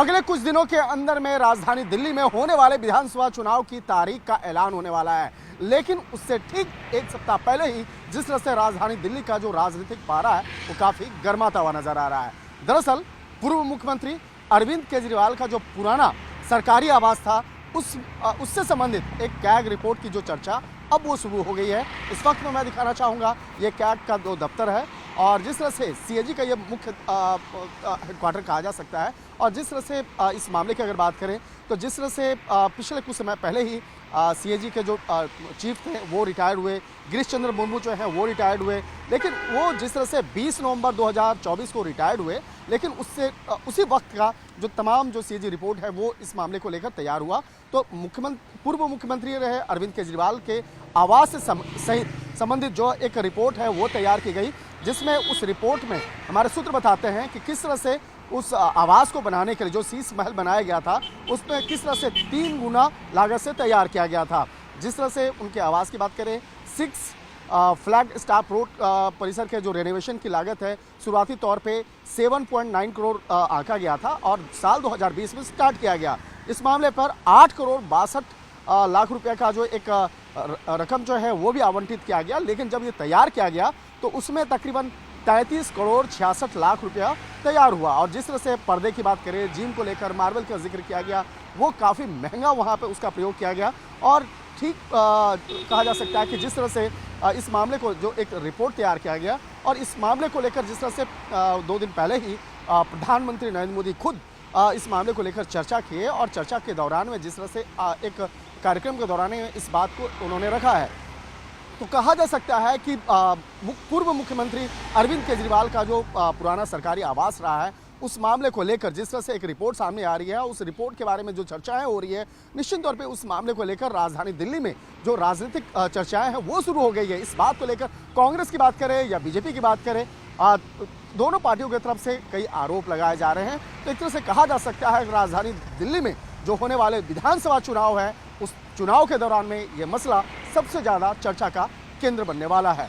अगले कुछ दिनों के अंदर में राजधानी दिल्ली में होने वाले विधानसभा चुनाव की तारीख का ऐलान होने वाला है, लेकिन उससे ठीक एक सप्ताह पहले ही जिस तरह से राजधानी दिल्ली का जो राजनीतिक पारा है वो काफी गर्माता हुआ नजर आ रहा है। दरअसल पूर्व मुख्यमंत्री अरविंद केजरीवाल का जो पुराना सरकारी आवास था उससे संबंधित एक कैग रिपोर्ट की जो चर्चा अब वो शुरू हो गई है। इस वक्त में मैं दिखाना चाहूँगा ये कैग का जो दफ्तर है और जिस तरह से सीएजी का ये मुख्य हेडक्वार्टर कहा जा सकता है। और जिस तरह से इस मामले की अगर बात करें तो जिस तरह से पिछले कुछ समय पहले ही सीएजी के जो चीफ थे वो रिटायर्ड हुए, गिरीश चंद्र मुर्मू जो हैं वो रिटायर्ड हुए, लेकिन वो जिस तरह से 20 नवंबर 2024 को रिटायर्ड हुए, लेकिन उसी वक्त का जो तमाम जो सीएजी रिपोर्ट है वो इस मामले को लेकर तैयार हुआ। तो पूर्व मुख्यमंत्री रहे अरविंद केजरीवाल के आवास से सहित संबंधित जो एक रिपोर्ट है वो तैयार की गई, जिसमें उस रिपोर्ट में हमारे सूत्र बताते हैं कि किस तरह से उस आवास को बनाने के लिए जो शीश महल बनाया गया था उसमें किस तरह से 3 गुना लागत से तैयार किया गया था। जिस तरह से उनके आवास की बात करें, 6 फ्लैग स्टाफ रोड परिसर के जो रेनोवेशन की लागत है शुरुआती तौर पे 7.9 करोड़ आंका गया था और साल 2020 में स्टार्ट किया गया। इस मामले पर 8 करोड़ 62 लाख रुपए का जो एक रकम जो है वो भी आवंटित किया गया, लेकिन जब ये तैयार किया गया तो उसमें तकरीबन 33 करोड़ 66 लाख रुपया तैयार हुआ। और जिस तरह से पर्दे की बात करें, जिम को लेकर मार्बल का जिक्र किया गया, वो काफ़ी महंगा वहाँ पे उसका प्रयोग किया गया। और ठीक कहा जा सकता है कि जिस तरह से इस मामले को जो एक रिपोर्ट तैयार किया गया और इस मामले को लेकर जिस तरह से 2 दिन पहले ही प्रधानमंत्री नरेंद्र मोदी खुद इस मामले को लेकर चर्चा किए और चर्चा के दौरान में जिस तरह से एक कार्यक्रम के दौरान इस बात को उन्होंने रखा है, तो कहा जा सकता है कि पूर्व मुख्यमंत्री अरविंद केजरीवाल का जो पुराना सरकारी आवास रहा है उस मामले को लेकर जिस तरह से एक रिपोर्ट सामने आ रही है, उस रिपोर्ट के बारे में जो चर्चाएं हो रही है, निश्चित तौर पे उस मामले को लेकर राजधानी दिल्ली में जो राजनीतिक चर्चाएं हैं वो शुरू हो गई है। इस बात को लेकर कांग्रेस की बात करें या बीजेपी की बात करें, दोनों पार्टियों की तरफ से कई आरोप लगाए जा रहे हैं। तो एक तरह से कहा जा सकता है कि राजधानी दिल्ली में जो होने वाले विधानसभा चुनाव है उस चुनाव के दौरान में ये मसला सबसे ज़्यादा चर्चा का केंद्र बनने वाला है।